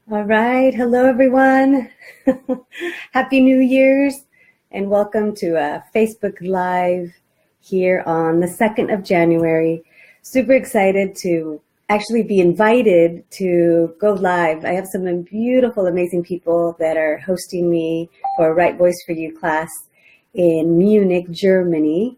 All right. Hello, everyone. Happy New Year's and welcome to a Facebook Live here on the 2nd of January. Super excited to actually be invited to go live. I have some beautiful, amazing people that are hosting me for a Right Voice for You class in Munich, Germany.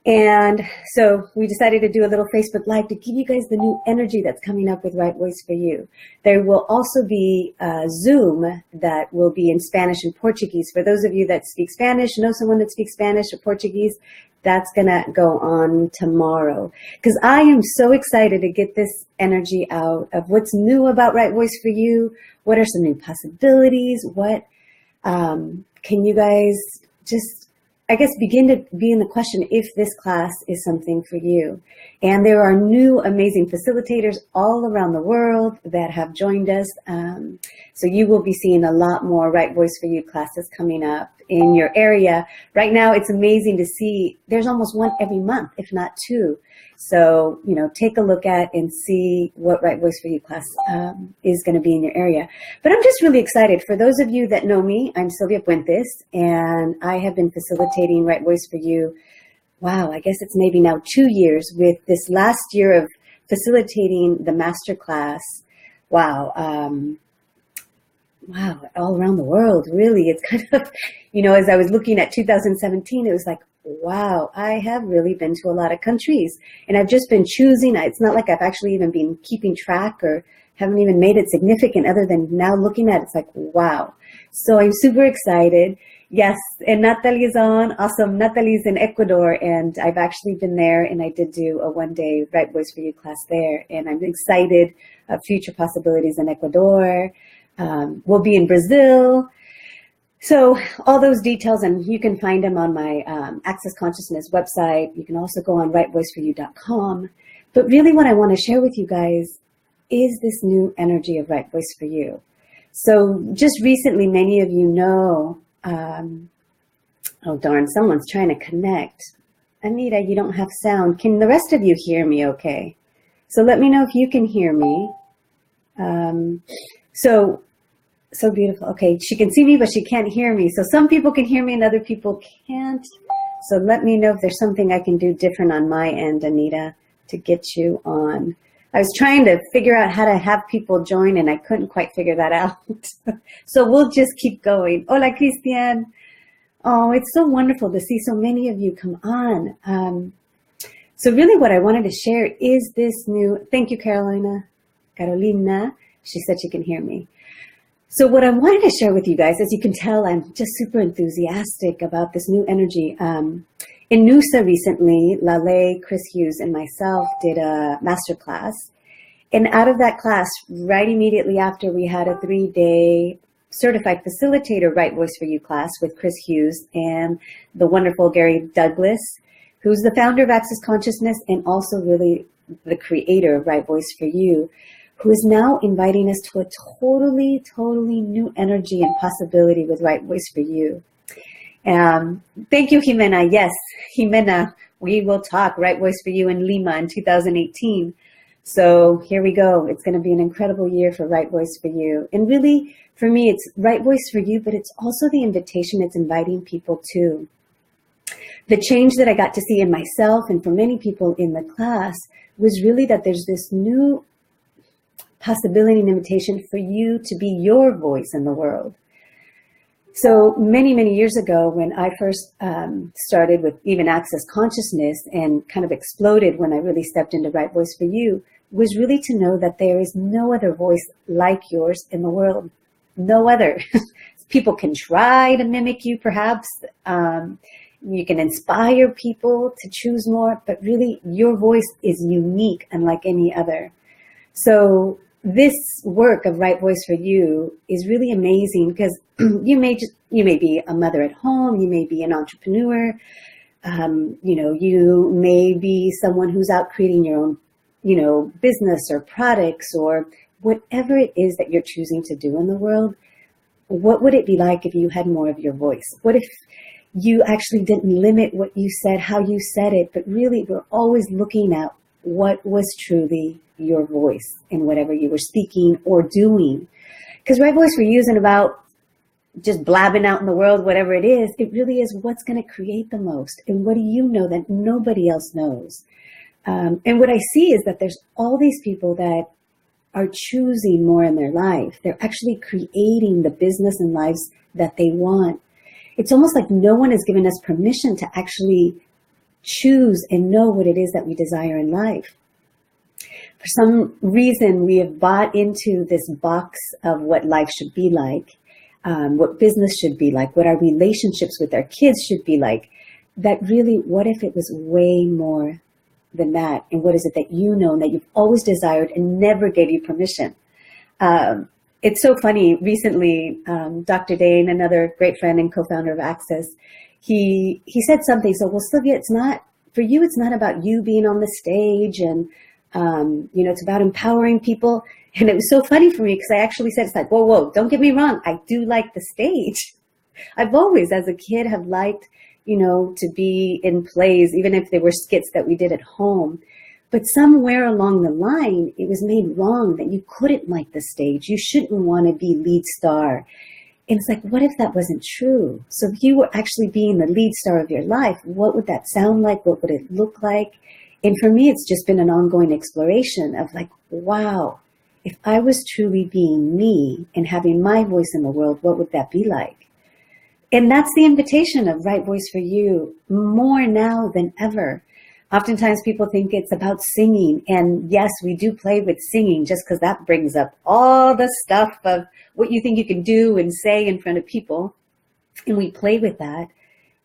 And so we decided to do a little Facebook Live to give you guys the new energy that's coming up with Right Voice for You. There will also be a Zoom that will be in Spanish and Portuguese. For those of you that speak Spanish, know someone that speaks Spanish or Portuguese, that's going to go on tomorrow. Because I am so excited to get this energy out of what's new about Right Voice for You. What are some new possibilities? What can you guys just, I guess, begin to be in the question if this class is something for you. And there are new amazing facilitators all around the world that have joined us. So you will be seeing a lot more Right Voice for You classes coming up in your area. Right now, it's amazing to see there's almost one every month, if not two. So, take a look at and see what Right Voice for You class is going to be in your area. But I'm just really excited. For those of you that know me, I'm Sylvia Puentes, and I have been facilitating Right Voice for You. Wow, I guess it's maybe now 2 years with this last year of facilitating the master class. Wow. Wow, all around the world, really. It's kind of, as I was looking at 2017, it was like, wow, I have really been to a lot of countries, and I've just been choosing. It's not like I've actually even been keeping track or haven't even made it significant other than now looking at it, it's like, wow. So I'm super excited. Yes, and Natalie's on. Awesome. Natalie's in Ecuador, and I've actually been there, and I did do a one-day Right Voice for You class there, and I'm excited of future possibilities in Ecuador. We'll be in Brazil. So all those details, and you can find them on my Access Consciousness website. You can also go on rightvoiceforyou.com. But really what I want to share with you guys is this new energy of Right Voice for You. So just recently, many of you know, oh darn, someone's trying to connect. Anita, you don't have sound. Can the rest of you hear me okay? So let me know if you can hear me. So beautiful. Okay, she can see me, but she can't hear me. So some people can hear me and other people can't. So let me know if there's something I can do different on my end, Anita, to get you on. I was trying to figure out how to have people join, and I couldn't quite figure that out. So we'll just keep going. Hola, Christian. Oh, it's so wonderful to see so many of you come on. So really what I wanted to share is this new, thank you, Carolina. She said she can hear me. So what I wanted to share with you guys, as you can tell, I'm just super enthusiastic about this new energy. In Noosa recently, Lale, Chris Hughes, and myself did a master class. And out of that class, right immediately after, we had a 3-day certified facilitator Right Voice for You class with Chris Hughes and the wonderful Gary Douglas, who's the founder of Access Consciousness and also really the creator of Right Voice for You, who is now inviting us to a totally, totally new energy and possibility with Right Voice for You. Thank you, Jimena. Yes, Jimena, we will talk Right Voice for You in Lima in 2018. So here we go. It's going to be an incredible year for Right Voice for You. And really, for me, it's Right Voice for You, but it's also the invitation it's inviting people to. The change that I got to see in myself and for many people in the class was really that there's this new possibility and invitation for you to be your voice in the world. So many, many years ago, when I first started with even Access Consciousness and kind of exploded when I really stepped into Right Voice for You, was really to know that there is no other voice like yours in the world. No other. People can try to mimic you, perhaps. You can inspire people to choose more, but really your voice is unique, unlike any other. So this work of Right Voice for You is really amazing because you may be a mother at home, you may be an entrepreneur, you may be someone who's out creating your own, business or products or whatever it is that you're choosing to do in the world. What would it be like if you had more of your voice? What if you actually didn't limit what you said, how you said it, but really we're always looking at what was truly your voice in whatever you were speaking or doing. Because right voice for you isn't about just blabbing out in the world, whatever it is. It really is what's going to create the most. And what do you know that nobody else knows? And what I see is that there's all these people that are choosing more in their life. They're actually creating the business and lives that they want. It's almost like no one has given us permission to actually choose and know what it is that we desire in life. For some reason, we have bought into this box of what life should be like, what business should be like, what our relationships with our kids should be like. That really, what if it was way more than that? And what is it that you know and that you've always desired and never gave you permission? It's so funny. Recently, Dr. Dane, another great friend and co-founder of Access, he said something. So, well, Sylvia, it's not for you. It's not about you being on the stage, and it's about empowering people. And it was so funny for me because I actually said, it's like, whoa, don't get me wrong. I do like the stage. I've always, as a kid, have liked, to be in plays, even if they were skits that we did at home. But somewhere along the line, it was made wrong that you couldn't like the stage. You shouldn't want to be lead star. And it's like, what if that wasn't true? So if you were actually being the lead star of your life, what would that sound like? What would it look like? And for me, it's just been an ongoing exploration of like, wow, if I was truly being me and having my voice in the world, what would that be like? And that's the invitation of Right Voice for You, more now than ever. Oftentimes people think it's about singing. And yes, we do play with singing just because that brings up all the stuff of what you think you can do and say in front of people. And we play with that.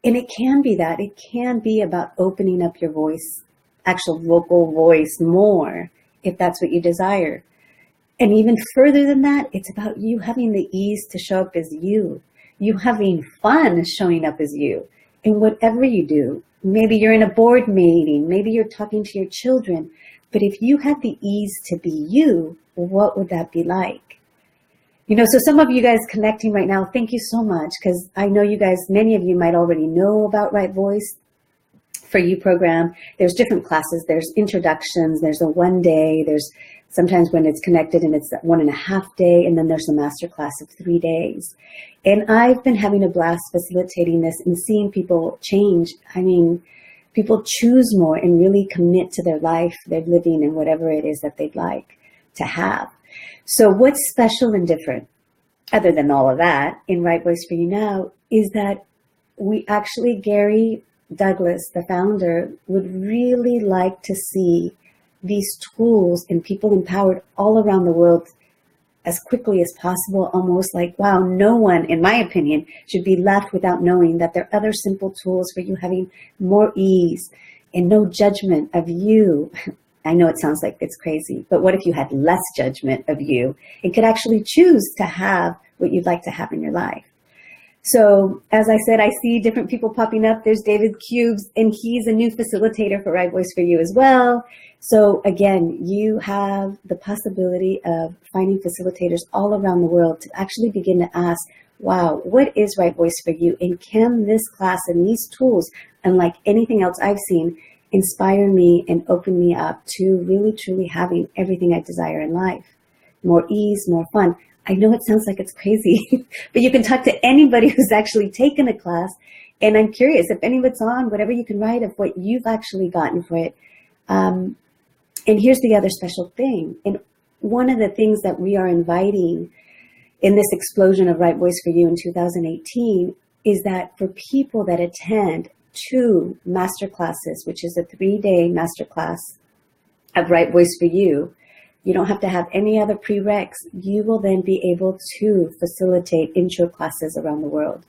And it can be that. It can be about opening up your voice, actual vocal voice more, if that's what you desire. And even further than that, it's about you having the ease to show up as you having fun showing up as you in whatever you do. Maybe you're in a board meeting, maybe you're talking to your children, but if you had the ease to be you, what would that be like? So some of you guys connecting right now, thank you so much, because I know you guys, many of you might already know about Right Voice for You program. There's different classes, there's introductions, there's a 1 day, there's sometimes when it's connected and it's 1.5 day, and then there's a master class of 3 days. And I've been having a blast facilitating this and seeing people change. I mean, people choose more and really commit to their life, their living, and whatever it is that they'd like to have. So what's special and different, other than all of that, in Right Voice for You now, is that we actually, Gary Douglas, the founder, would really like to see these tools and people empowered all around the world as quickly as possible, almost like, wow, no one, in my opinion, should be left without knowing that there are other simple tools for you having more ease and no judgment of you. I know it sounds like it's crazy, but what if you had less judgment of you and could actually choose to have what you'd like to have in your life? So as I said, I see different people popping up. There's David Cubes, and he's a new facilitator for Right Voice for You as well. So again, you have the possibility of finding facilitators all around the world to actually begin to ask, wow, what is Right Voice for You? And can this class and these tools, unlike anything else I've seen, inspire me and open me up to really, truly having everything I desire in life? More ease, more fun. I know it sounds like it's crazy, but you can talk to anybody who's actually taken a class. And I'm curious if any of it's on, whatever you can write of what you've actually gotten for it. And here's the other special thing. And one of the things that we are inviting in this explosion of Right Voice for You in 2018 is that for people that attend 2 master classes, which is a 3-day master class of Right Voice for You, you don't have to have any other prereqs. You will then be able to facilitate intro classes around the world.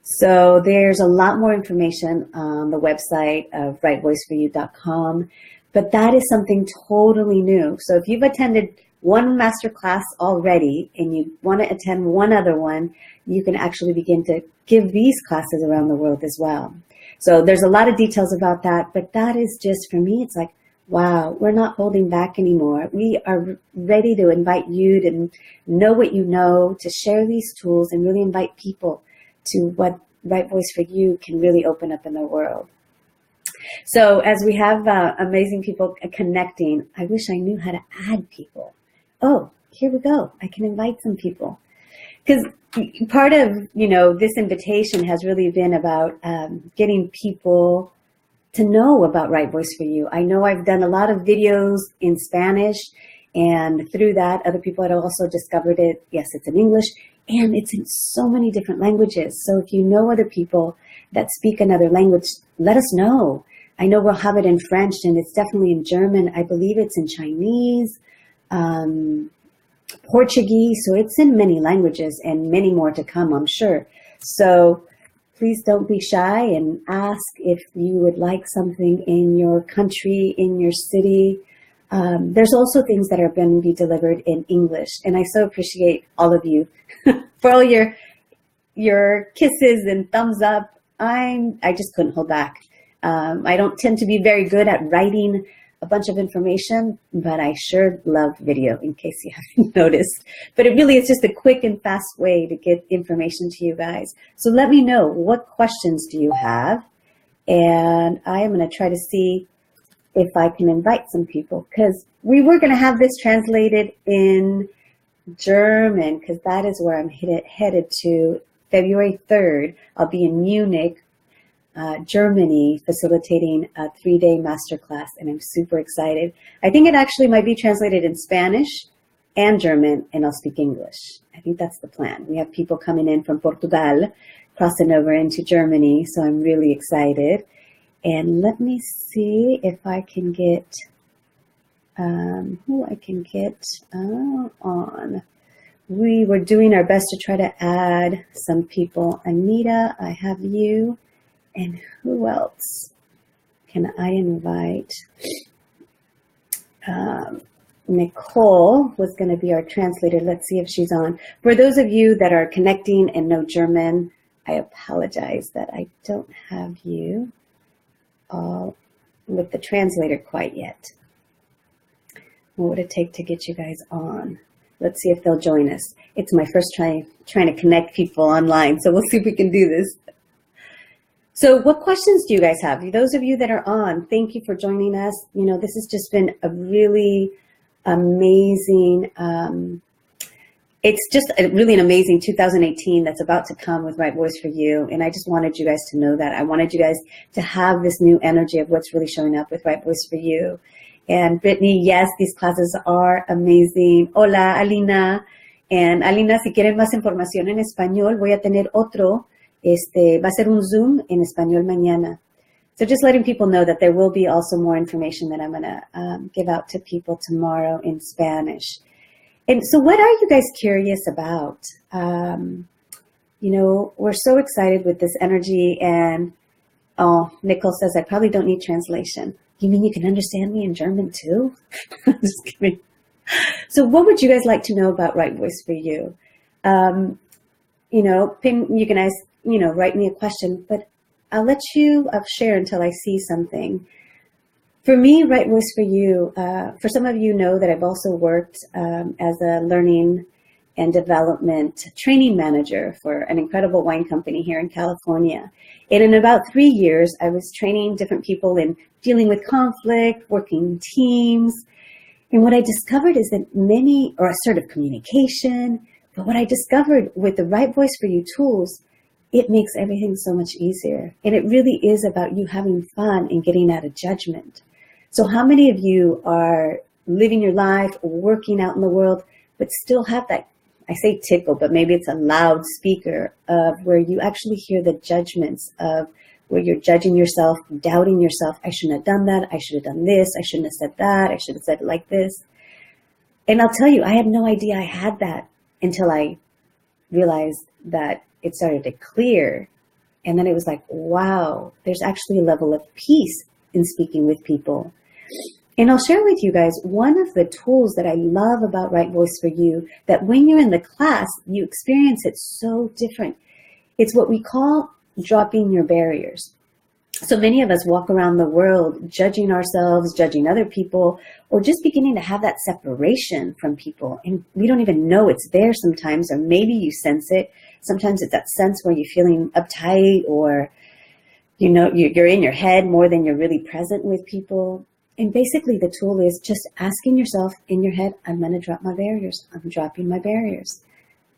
So there's a lot more information on the website of rightvoiceforyou.com, but that is something totally new. So if you've attended one master class already and you want to attend one other one, you can actually begin to give these classes around the world as well. So there's a lot of details about that, but that is just, for me, it's like, wow, we're not holding back anymore. We are ready to invite you to know what you know, to share these tools, and really invite people to what Right Voice for You can really open up in their world. So as we have amazing people connecting, I wish I knew how to add people. Oh, here we go. I can invite some people. Because part of, this invitation has really been about getting people to know about Right Voice for You. I know I've done a lot of videos in Spanish, and through that, other people had also discovered it. Yes, it's in English, and it's in so many different languages. So if you know other people that speak another language, let us know. I know we'll have it in French, and it's definitely in German. I believe it's in Chinese, Portuguese. So it's in many languages and many more to come, I'm sure. So please don't be shy and ask if you would like something in your country, in your city. There's also things that are going to be delivered in English. And I so appreciate all of you for all your kisses and thumbs up. I just couldn't hold back. I don't tend to be very good at writing a bunch of information, but I sure love video, in case you haven't noticed. But it really is just a quick and fast way to get information to you guys. So let me know, what questions do you have? And I am going to try to see if I can invite some people, because we were going to have this translated in German, because that is where I'm headed to February 3rd. I'll be in Munich, Germany, facilitating a 3-day masterclass, and I'm super excited. I think it actually might be translated in Spanish and German, and I'll speak English. I think that's the plan. We have people coming in from Portugal, crossing over into Germany, so I'm really excited. And let me see if I can get who I can get on. We were doing our best to try to add some people. Anita, I have you. And who else can I invite? Nicole was going to be our translator. Let's see if she's on. For those of you that are connecting and know German, I apologize that I don't have you all with the translator quite yet. What would it take to get you guys on? Let's see if they'll join us. It's my first trying to connect people online, so we'll see if we can do this. So what questions do you guys have? Those of you that are on, thank you for joining us. This has just been a really amazing, it's just really an amazing 2018 that's about to come with Right Voice for You. And I just wanted you guys to know that. I wanted you guys to have this new energy of what's really showing up with Right Voice for You. And Brittany, yes, these classes are amazing. Hola, Alina. And Alina, si quieren más información en español, voy a tener otro. Va a ser un Zoom en español mañana. So just letting people know that there will be also more information that I'm going to give out to people tomorrow in Spanish. And so what are you guys curious about? We're so excited with this energy. And, Nicole says, I probably don't need translation. You mean you can understand me in German too? Just kidding. So what would you guys like to know about Right Voice for You? You can ask, write me a question, but I'll let you share until I see something. For me, Right Voice for You, for some of you know that I've also worked as a learning and development training manager for an incredible wine company here in California. And in about 3 years, I was training different people in dealing with conflict, working teams. And what I discovered is that assertive communication, but what I discovered with the Right Voice for You tools, it makes everything so much easier. And it really is about you having fun and getting out of judgment. So how many of you are living your life, working out in the world, but still have that, I say tickle, but maybe it's a loud speaker of where you actually hear the judgments of where you're judging yourself, doubting yourself. I shouldn't have done that. I should have done this. I shouldn't have said that. I should have said it like this. And I'll tell you, I had no idea I had that until I realized that it started to clear. And then it was like, wow, there's actually a level of peace in speaking with people. And I'll share with you guys one of the tools that I love about Right Voice for You, that when you're in the class, you experience it so different. It's what we call dropping your barriers. So many of us walk around the world judging ourselves, judging other people, or just beginning to have that separation from people. And we don't even know it's there sometimes, or maybe you sense it. Sometimes it's that sense where you're feeling uptight, or You know, you're in your head more than you're really present with people. And basically the tool is just asking yourself in your head, I'm going to drop my barriers. I'm dropping my barriers.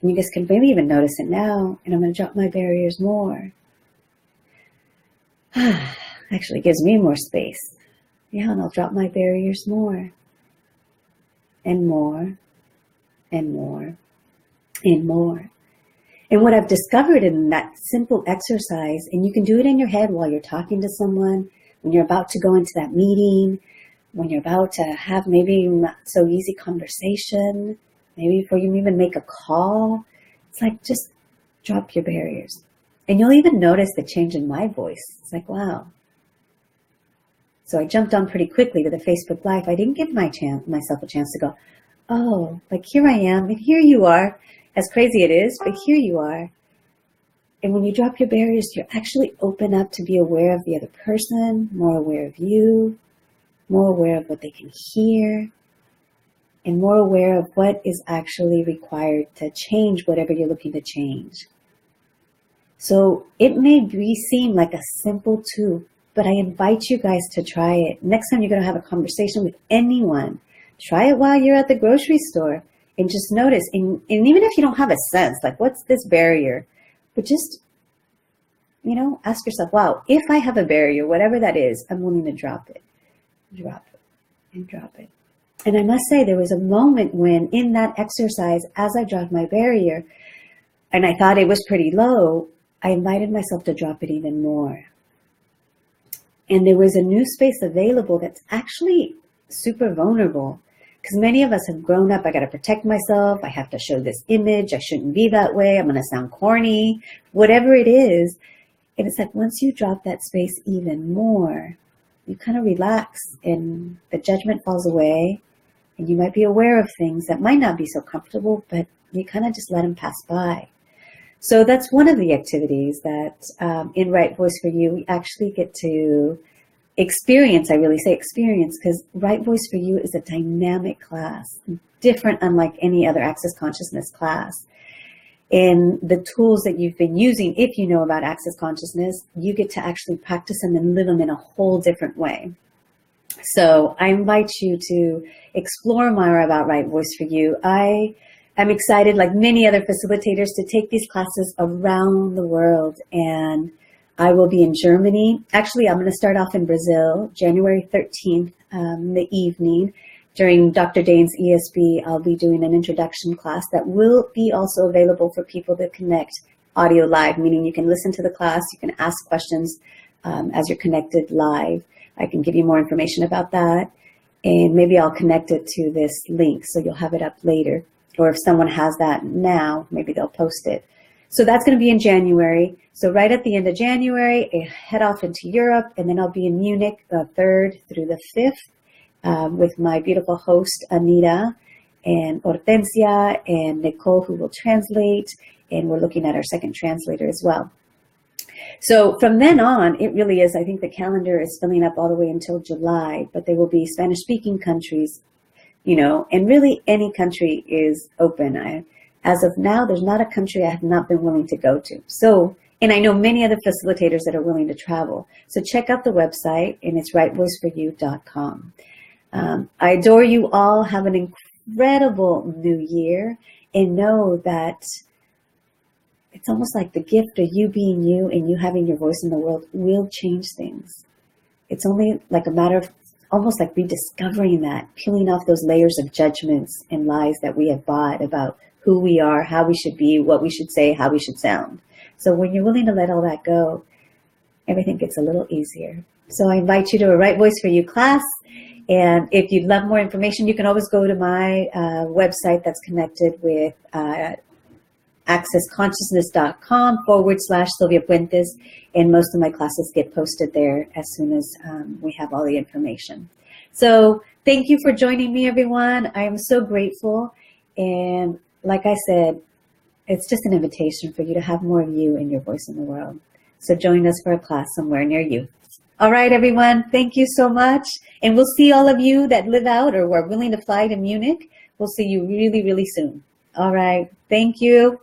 And you guys can maybe even notice it now. And I'm going to drop my barriers more. Actually gives me more space. Yeah, and I'll drop my barriers more. And more. And more. And more. And what I've discovered in that simple exercise, and you can do it in your head while you're talking to someone, when you're about to go into that meeting, when you're about to have maybe not so easy conversation, maybe before you even make a call, it's like just drop your barriers. And you'll even notice the change in my voice. It's like, wow. So I jumped on pretty quickly to the Facebook Live. I didn't give myself a chance to go, oh, like here I am, and here you are. As crazy it is, but here you are. And when you drop your barriers, you actually open up to be aware of the other person, more aware of you, more aware of what they can hear, and more aware of what is actually required to change whatever you're looking to change. So it may seem like a simple tool, but I invite you guys to try it. Next time you're going to have a conversation with anyone, try it while you're at the grocery store. And just notice, and even if you don't have a sense, like what's this barrier, but just, you know, ask yourself, wow, if I have a barrier, whatever that is, I'm willing to drop it, and drop it. And I must say, there was a moment when in that exercise, as I dropped my barrier, and I thought it was pretty low, I invited myself to drop it even more. And there was a new space available that's actually super vulnerable. Because many of us have grown up, I got to protect myself, I have to show this image, I shouldn't be that way, I'm going to sound corny, whatever it is. And it's like once you drop that space even more, you kind of relax and the judgment falls away. And you might be aware of things that might not be so comfortable, but you kind of just let them pass by. So that's one of the activities that in Right Voice for You, we actually get to experience. I really say experience because Right Voice for You is a dynamic class, different unlike any other Access Consciousness class. And the tools that you've been using, if you know about Access Consciousness, you get to actually practice them and live them in a whole different way. So I invite you to explore more about Right Voice for You. I am excited, like many other facilitators, to take these classes around the world, and I will be in Germany. Actually, I'm going to start off in Brazil, January 13th, in the evening. During Dr. Dane's ESB, I'll be doing an introduction class that will be also available for people to connect audio live, meaning you can listen to the class, you can ask questions as you're connected live. I can give you more information about that, and maybe I'll connect it to this link so you'll have it up later. Or if someone has that now, maybe they'll post it. So that's going to be in January. So right at the end of January, I head off into Europe, and then I'll be in Munich the 3rd through the 5th with my beautiful host, Anita, and Hortensia, and Nicole, who will translate, and we're looking at our second translator as well. So from then on, it really is, I think the calendar is filling up all the way until July, but there will be Spanish-speaking countries, you know, and really any country is open. As of now, there's not a country I have not been willing to go to. So, and I know many other facilitators that are willing to travel. So check out the website, and it's rightvoiceforyou.com. I adore you all. Have an incredible new year, and know that it's almost like the gift of you being you and you having your voice in the world will change things. It's only like a matter of almost like rediscovering that, peeling off those layers of judgments and lies that we have bought about who we are, how we should be, what we should say, how we should sound. So when you're willing to let all that go, everything gets a little easier. So I invite you to a Right Voice for You class. And if you'd love more information, you can always go to my website that's connected with accessconsciousness.com/Sylvia Puentes. And most of my classes get posted there as soon as we have all the information. So thank you for joining me, everyone. I am so grateful. And like I said, it's just an invitation for you to have more of you and your voice in the world. So join us for a class somewhere near you. All right, everyone. Thank you so much. And we'll see all of you that live out or who are willing to fly to Munich. We'll see you really, really soon. All right. Thank you.